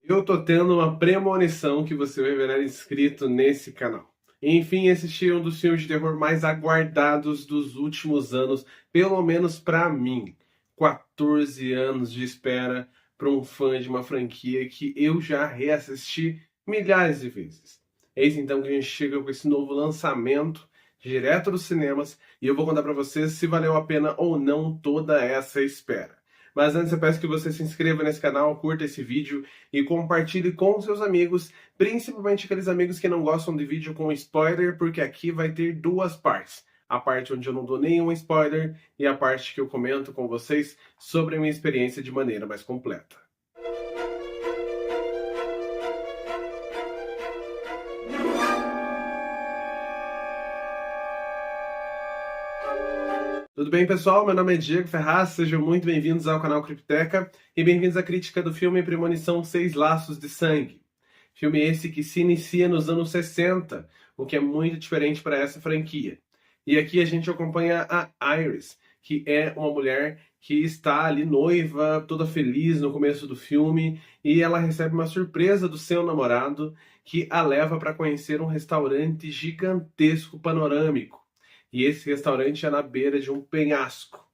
Eu tô tendo uma premonição que você vai virar inscrito nesse canal. Enfim, assistir um dos filmes de terror mais aguardados dos últimos anos, pelo menos pra mim. 14 anos de espera para um fã de uma franquia que eu já reassisti milhares de vezes. Eis então que a gente chega com esse novo lançamento direto dos cinemas e eu vou contar pra vocês se valeu a pena ou não toda essa espera. Mas antes eu peço que você se inscreva nesse canal, curta esse vídeo e compartilhe com seus amigos, principalmente aqueles amigos que não gostam de vídeo com spoiler, porque aqui vai ter duas partes. A parte onde eu não dou nenhum spoiler e a parte que eu comento com vocês sobre a minha experiência de maneira mais completa. Tudo bem, pessoal? Meu nome é Diego Ferraz, sejam muito bem-vindos ao canal Cripteca e bem-vindos à crítica do filme Premonição Seis Laços de Sangue. Filme esse que se inicia nos anos 60, o que é muito diferente para essa franquia. E aqui a gente acompanha a Iris, que é uma mulher que está ali noiva, toda feliz no começo do filme, e ela recebe uma surpresa do seu namorado que a leva para conhecer um restaurante gigantesco panorâmico. E esse restaurante é na beira de um penhasco.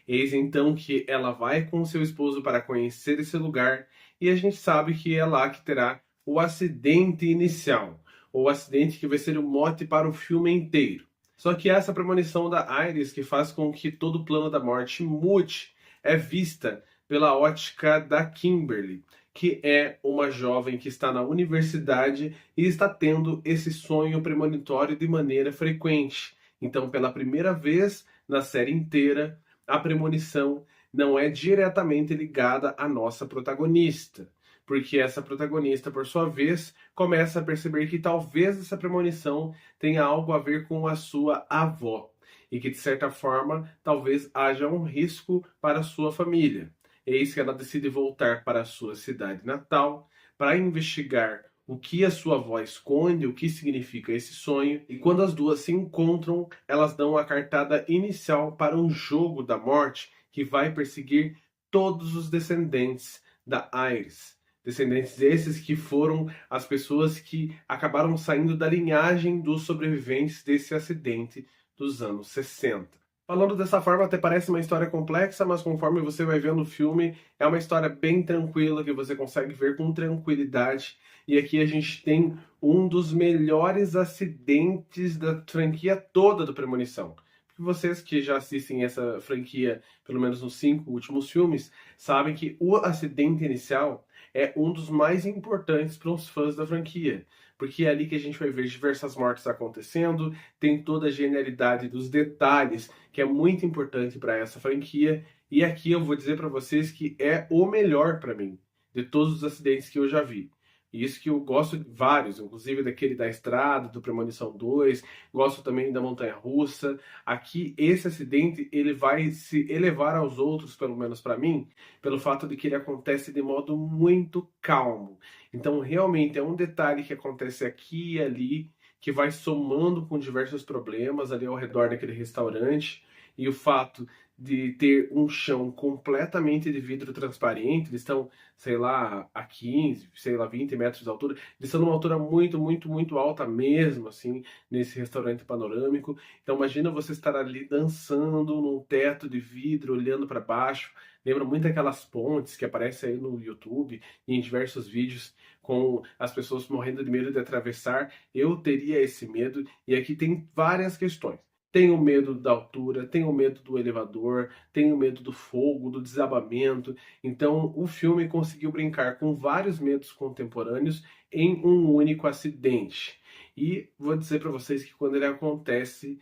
Eis então que ela vai com seu esposo para conhecer esse lugar e a gente sabe que é lá que terá o acidente inicial, ou o acidente que vai ser o mote para o filme inteiro. Só que essa premonição da Iris que faz com que todo o plano da morte mude é vista pela ótica da Kimberly, que é uma jovem que está na universidade e está tendo esse sonho premonitório de maneira frequente. Então, pela primeira vez na série inteira, a premonição não é diretamente ligada à nossa protagonista, porque essa protagonista, por sua vez, começa a perceber que talvez essa premonição tenha algo a ver com a sua avó, e que, de certa forma, talvez haja um risco para a sua família. Eis que ela decide voltar para a sua cidade natal para investigar o que a sua avó esconde, o que significa esse sonho, e quando as duas se encontram, elas dão a cartada inicial para um jogo da morte que vai perseguir todos os descendentes da Iris. Descendentes esses que foram as pessoas que acabaram saindo da linhagem dos sobreviventes desse acidente dos anos 60. Falando dessa forma, até parece uma história complexa, mas conforme você vai vendo o filme, é uma história bem tranquila, que você consegue ver com tranquilidade. E aqui a gente tem um dos melhores acidentes da franquia toda do Premonição. Porque vocês que já assistem essa franquia, pelo menos nos 5 últimos filmes, sabem que o acidente inicial é um dos mais importantes para os fãs da franquia. Porque é ali que a gente vai ver diversas mortes acontecendo, tem toda a genialidade dos detalhes, que é muito importante para essa franquia. E aqui eu vou dizer para vocês que é o melhor para mim, de todos os acidentes que eu já vi. E isso que eu gosto de vários, inclusive daquele da estrada, do Premonição 2, gosto também da montanha-russa. Aqui, esse acidente, ele vai se elevar aos outros, pelo menos para mim, pelo fato de que ele acontece de modo muito calmo. Então, realmente, é um detalhe que acontece aqui e ali, que vai somando com diversos problemas ali ao redor daquele restaurante. E o fato de ter um chão completamente de vidro transparente, eles estão, sei lá, a 15, sei lá, 20 metros de altura, eles estão numa altura muito, muito, muito alta mesmo, assim, nesse restaurante panorâmico. Então imagina você estar ali dançando num teto de vidro, olhando para baixo. Lembra muito aquelas pontes que aparecem aí no YouTube e em diversos vídeos com as pessoas morrendo de medo de atravessar. Eu teria esse medo e aqui tem várias questões. Tenho medo da altura, tenho medo do elevador, tenho medo do fogo, do desabamento. Então, o filme conseguiu brincar com vários medos contemporâneos em um único acidente. E vou dizer para vocês que quando ele acontece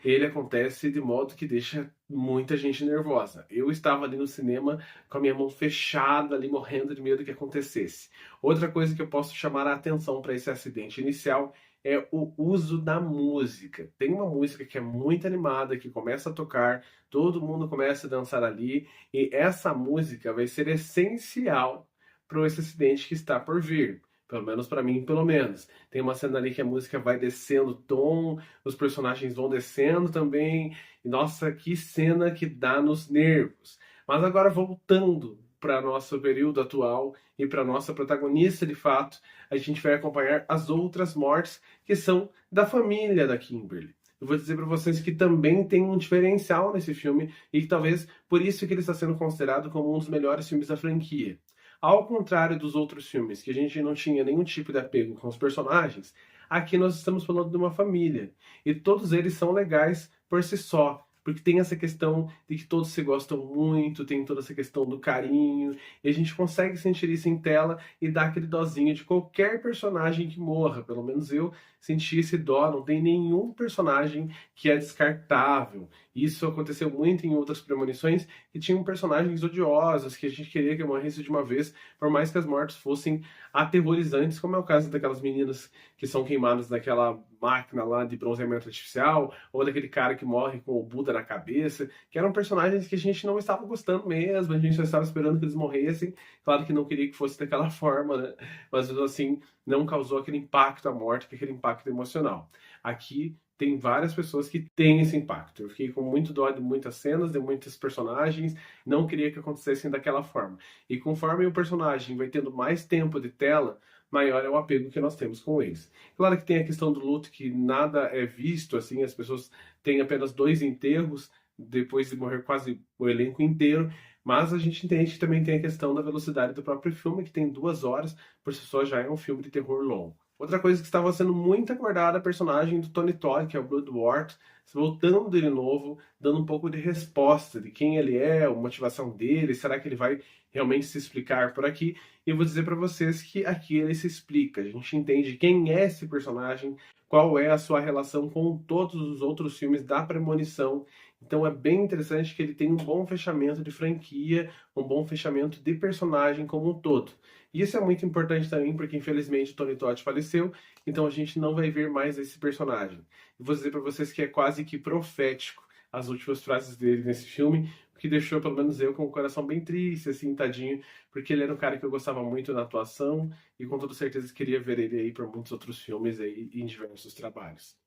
de modo que deixa muita gente nervosa. Eu estava ali no cinema com a minha mão fechada, ali morrendo de medo que acontecesse. Outra coisa que eu posso chamar a atenção para esse acidente inicial é o uso da música. Tem uma música que é muito animada, que começa a tocar, todo mundo começa a dançar ali, e essa música vai ser essencial para esse acidente que está por vir. Pelo menos para mim, pelo menos. Tem uma cena ali que a música vai descendo o tom, os personagens vão descendo também. E nossa, que cena que dá nos nervos. Mas agora voltando para nosso período atual e para nossa protagonista de fato, a gente vai acompanhar as outras mortes que são da família da Kimberly. Eu vou dizer para vocês que também tem um diferencial nesse filme e que talvez por isso que ele está sendo considerado como um dos melhores filmes da franquia. Ao contrário dos outros filmes, que a gente não tinha nenhum tipo de apego com os personagens, aqui nós estamos falando de uma família. E todos eles são legais por si só. Porque tem essa questão de que todos se gostam muito, tem toda essa questão do carinho, e a gente consegue sentir isso em tela e dar aquele dozinho de qualquer personagem que morra. Pelo menos eu senti esse dó, não tem nenhum personagem que é descartável. Isso aconteceu muito em outras premonições, que tinham personagens odiosos, que a gente queria que morresse de uma vez, por mais que as mortes fossem aterrorizantes, como é o caso daquelas meninas que são queimadas naquela máquina lá de bronzeamento artificial, ou daquele cara que morre com o Buda na cabeça, que eram personagens que a gente não estava gostando mesmo, a gente só estava esperando que eles morressem. Claro que não queria que fosse daquela forma, né? Mas assim, não causou aquele impacto à morte, aquele impacto emocional. Aqui tem várias pessoas que têm esse impacto. Eu fiquei com muito dó de muitas cenas, de muitos personagens, não queria que acontecessem daquela forma. E conforme o personagem vai tendo mais tempo de tela, maior é o apego que nós temos com eles. Claro que tem a questão do luto, que nada é visto, assim, as pessoas têm apenas 2 enterros, depois de morrer quase o elenco inteiro, mas a gente entende que também tem a questão da velocidade do próprio filme, que tem 2 horas, por si só já é um filme de terror longo. Outra coisa que estava sendo muito aguardada, a personagem do Tony Todd, que é o Bloodwort, voltando de novo, dando um pouco de resposta de quem ele é, a motivação dele, será que ele vai realmente se explicar por aqui? E eu vou dizer para vocês que aqui ele se explica, a gente entende quem é esse personagem, qual é a sua relação com todos os outros filmes da Premonição. Então é bem interessante que ele tem um bom fechamento de franquia, um bom fechamento de personagem como um todo. E isso é muito importante também, porque infelizmente o Tony Todd faleceu, então a gente não vai ver mais esse personagem. E vou dizer para vocês que é quase que profético as últimas frases dele nesse filme, o que deixou pelo menos eu com o coração bem triste, assim, tadinho, porque ele era um cara que eu gostava muito na atuação e com toda certeza queria ver ele aí por muitos outros filmes aí em diversos trabalhos.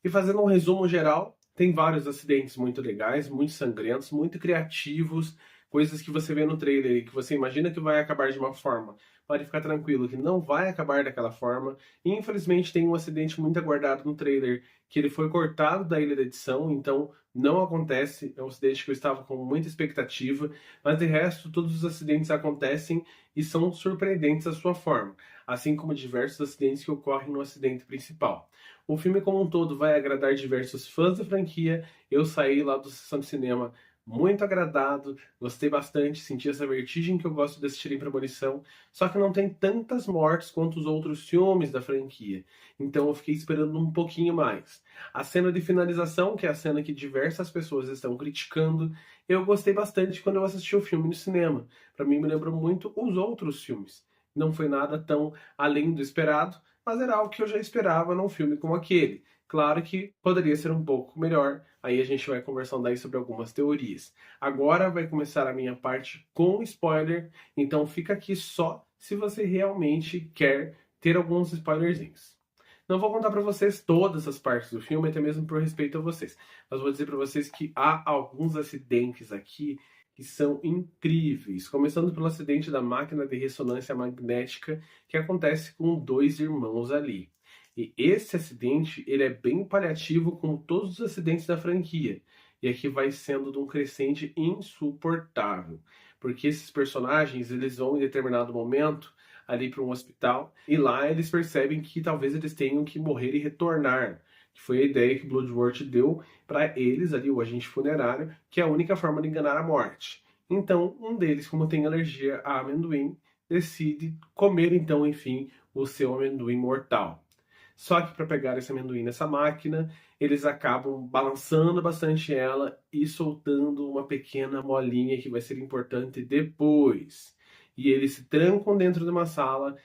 E fazendo um resumo geral, tem vários acidentes muito legais, muito sangrentos, muito criativos, coisas que você vê no trailer e que você imagina que vai acabar de uma forma. Pode ficar tranquilo que não vai acabar daquela forma. E infelizmente tem um acidente muito aguardado no trailer, que ele foi cortado da ilha da edição, então não acontece. É um acidente que eu estava com muita expectativa, mas de resto todos os acidentes acontecem e são surpreendentes à sua forma, assim como diversos acidentes que ocorrem no acidente principal. O filme como um todo vai agradar diversos fãs da franquia. Eu saí lá do sessão de cinema muito agradado, gostei bastante, senti essa vertigem que eu gosto de assistir em Premonição, só que não tem tantas mortes quanto os outros filmes da franquia, então eu fiquei esperando um pouquinho mais. A cena de finalização, que é a cena que diversas pessoas estão criticando, eu gostei bastante quando eu assisti o filme no cinema. Para mim me lembrou muito os outros filmes. Não foi nada tão além do esperado, mas era algo que eu já esperava num filme como aquele. Claro que poderia ser um pouco melhor, aí a gente vai conversando aí sobre algumas teorias. Agora vai começar a minha parte com spoiler, então fica aqui só se você realmente quer ter alguns spoilerzinhos. Não vou contar para vocês todas as partes do filme, até mesmo por respeito a vocês, mas vou dizer para vocês que há alguns acidentes aqui que são incríveis, começando pelo acidente da máquina de ressonância magnética que acontece com 2 irmãos ali. E esse acidente, ele é bem paliativo como todos os acidentes da franquia. E aqui vai sendo de um crescente insuportável. Porque esses personagens, eles vão em determinado momento ali para um hospital e lá eles percebem que talvez eles tenham que morrer e retornar. Que foi a ideia que Bloodworth deu para eles ali, o agente funerário, que é a única forma de enganar a morte. Então, um deles, como tem alergia a amendoim, decide comer então, enfim, o seu amendoim mortal. Só que para pegar esse amendoim nessa máquina, eles acabam balançando bastante ela e soltando uma pequena molinha que vai ser importante depois. E eles se trancam dentro de uma sala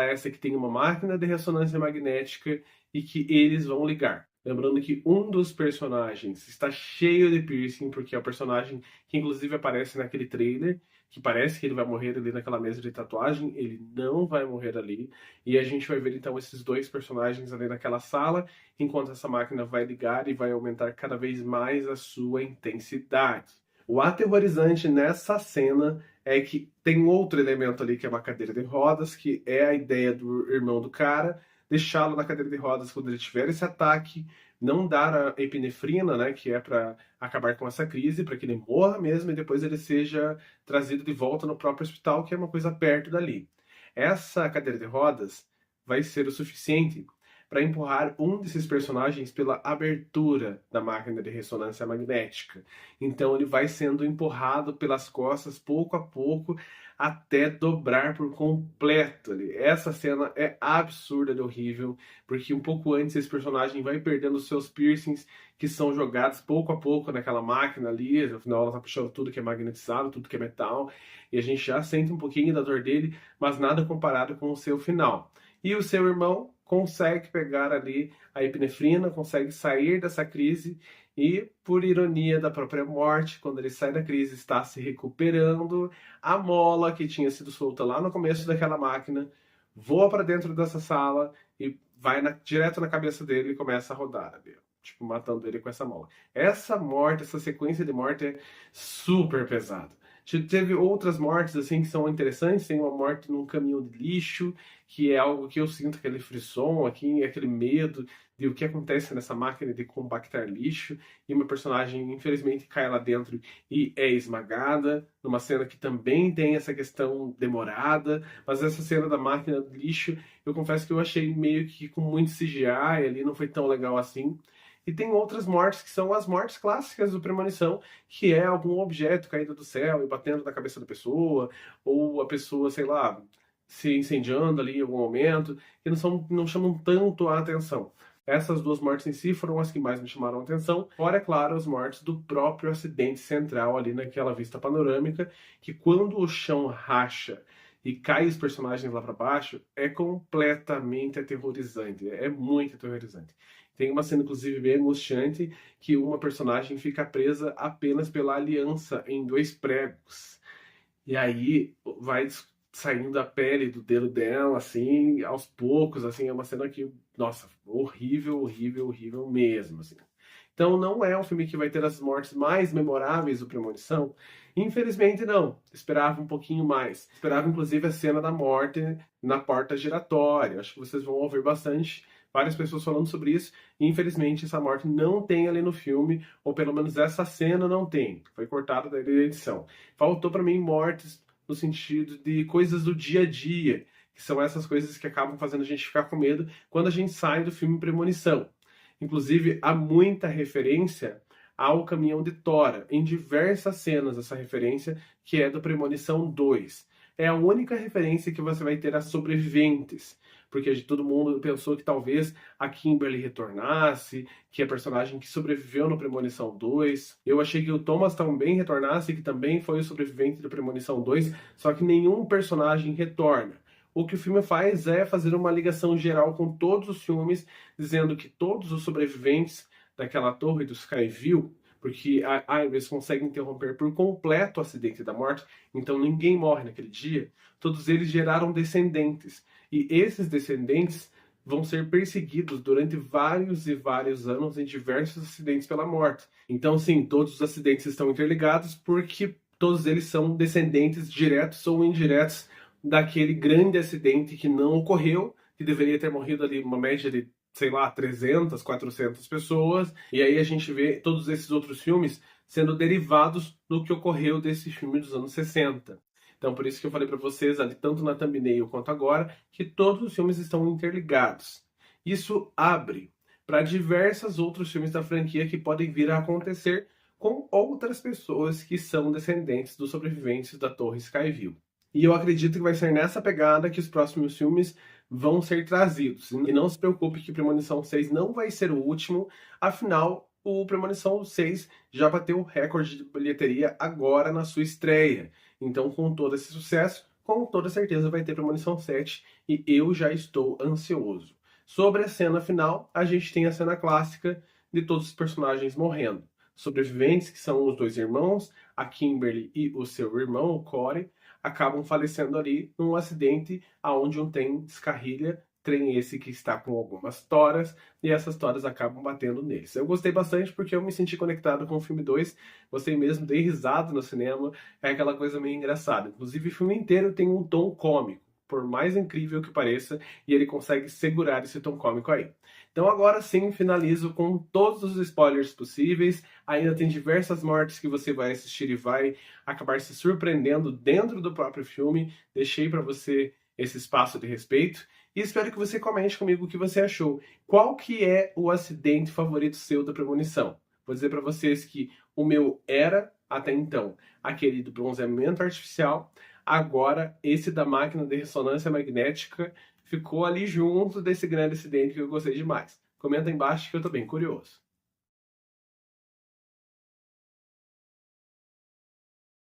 essa que tem uma máquina de ressonância magnética e que eles vão ligar. Lembrando que um dos personagens está cheio de piercing, porque é o personagem que inclusive aparece naquele trailer, que parece que ele vai morrer ali naquela mesa de tatuagem, ele não vai morrer ali. E a gente vai ver então esses 2 personagens ali naquela sala, enquanto essa máquina vai ligar e vai aumentar cada vez mais a sua intensidade. O aterrorizante nessa cena é que tem outro elemento ali que é uma cadeira de rodas, que é a ideia do irmão do cara, deixá-lo na cadeira de rodas quando ele tiver esse ataque, não dar a epinefrina, né, que é para acabar com essa crise, para que ele morra mesmo e depois ele seja trazido de volta no próprio hospital, que é uma coisa perto dali. Essa cadeira de rodas vai ser o suficiente para empurrar um desses personagens pela abertura da máquina de ressonância magnética. Então ele vai sendo empurrado pelas costas pouco a pouco até dobrar por completo. Essa cena é absurda de horrível, porque um pouco antes esse personagem vai perdendo os seus piercings que são jogados pouco a pouco naquela máquina ali, afinal ela tá puxando tudo que é magnetizado, tudo que é metal, e a gente já sente um pouquinho da dor dele, mas nada comparado com o seu final. E o seu irmão consegue pegar ali a epinefrina, consegue sair dessa crise e, por ironia da própria morte, quando ele sai da crise, está se recuperando, a mola que tinha sido solta lá no começo daquela máquina voa para dentro dessa sala e vai direto na cabeça dele e começa a rodar ali, tipo, matando ele com essa mola. Essa morte, essa sequência de morte é super pesada. Teve outras mortes assim que são interessantes. Tem uma morte num caminhão de lixo, que é algo que eu sinto aquele frisson aqui, aquele medo de o que acontece nessa máquina de compactar lixo. E uma personagem, infelizmente, cai lá dentro e é esmagada, numa cena que também tem essa questão demorada. Mas essa cena da máquina do lixo, eu confesso que eu achei meio que com muito CGI ali, não foi tão legal assim. E tem outras mortes que são as mortes clássicas do Premonição, que é algum objeto caído do céu e batendo na cabeça da pessoa, ou a pessoa, sei lá, se incendiando ali em algum momento, que não chamam tanto a atenção. Essas duas mortes em si foram as que mais me chamaram a atenção, fora, é claro, as mortes do próprio acidente central ali naquela vista panorâmica, que quando o chão racha e cai os personagens lá para baixo, é completamente aterrorizante, é muito aterrorizante. Tem uma cena, inclusive, bem angustiante, que uma personagem fica presa apenas pela aliança em dois pregos. E aí vai saindo a pele do dedo dela, assim, aos poucos, assim, é uma cena que, nossa, horrível, horrível, horrível mesmo, assim. Então não é um filme que vai ter as mortes mais memoráveis do Premonição. Infelizmente não. Esperava um pouquinho mais. Esperava inclusive a cena da morte na porta giratória. Acho que vocês vão ouvir bastante várias pessoas falando sobre isso. E infelizmente essa morte não tem ali no filme, ou pelo menos essa cena não tem. Foi cortada da edição. Faltou para mim mortes no sentido de coisas do dia a dia, que são essas coisas que acabam fazendo a gente ficar com medo quando a gente sai do filme Premonição. Inclusive, há muita referência ao caminhão de Tora, em diversas cenas, essa referência, que é do Premonição 2. É a única referência que você vai ter a sobreviventes, porque todo mundo pensou que talvez a Kimberly retornasse, que é a personagem que sobreviveu no Premonição 2. Eu achei que o Thomas também retornasse, que também foi o sobrevivente do Premonição 2, só que nenhum personagem retorna. O que o filme faz é fazer uma ligação geral com todos os filmes, dizendo que todos os sobreviventes daquela torre do Skyview, porque a Iris consegue interromper por completo o acidente da morte, então ninguém morre naquele dia, todos eles geraram descendentes. E esses descendentes vão ser perseguidos durante vários e vários anos em diversos acidentes pela morte. Então, sim, todos os acidentes estão interligados porque todos eles são descendentes diretos ou indiretos daquele grande acidente que não ocorreu, que deveria ter morrido ali uma média de, sei lá, 300, 400 pessoas. E aí a gente vê todos esses outros filmes sendo derivados do que ocorreu desse filme dos anos 60. Então, por isso que eu falei para vocês ali, tanto na thumbnail quanto agora, que todos os filmes estão interligados. Isso abre para diversos outros filmes da franquia que podem vir a acontecer com outras pessoas que são descendentes dos sobreviventes da Torre Skyview. E eu acredito que vai ser nessa pegada que os próximos filmes vão ser trazidos. E não se preocupe que Premonição 6 não vai ser o último, afinal, o Premonição 6 já bateu o recorde de bilheteria agora na sua estreia. Então, com todo esse sucesso, com toda certeza vai ter Premonição 7 e eu já estou ansioso. Sobre a cena final, a gente tem a cena clássica de todos os personagens morrendo. Sobreviventes, que são os dois irmãos, a Kimberly e o seu irmão, o Corey, acabam falecendo ali num acidente aonde um trem descarrilha trem esse que está com algumas toras, e essas toras acabam batendo neles. Eu gostei bastante porque eu me senti conectado com o filme 2, gostei mesmo, dei risada no cinema, é aquela coisa meio engraçada. Inclusive, o filme inteiro tem um tom cômico, por mais incrível que pareça, e ele consegue segurar esse tom cômico aí. Então agora sim, finalizo com todos os spoilers possíveis, ainda tem diversas mortes que você vai assistir e vai acabar se surpreendendo dentro do próprio filme, deixei para você esse espaço de respeito, e espero que você comente comigo o que você achou. Qual que é o acidente favorito seu da premonição? Vou dizer para vocês que o meu era, até então, aquele do bronzeamento artificial. Agora, esse da máquina de ressonância magnética ficou ali junto desse grande acidente que eu gostei demais. Comenta aí embaixo que eu tô bem curioso.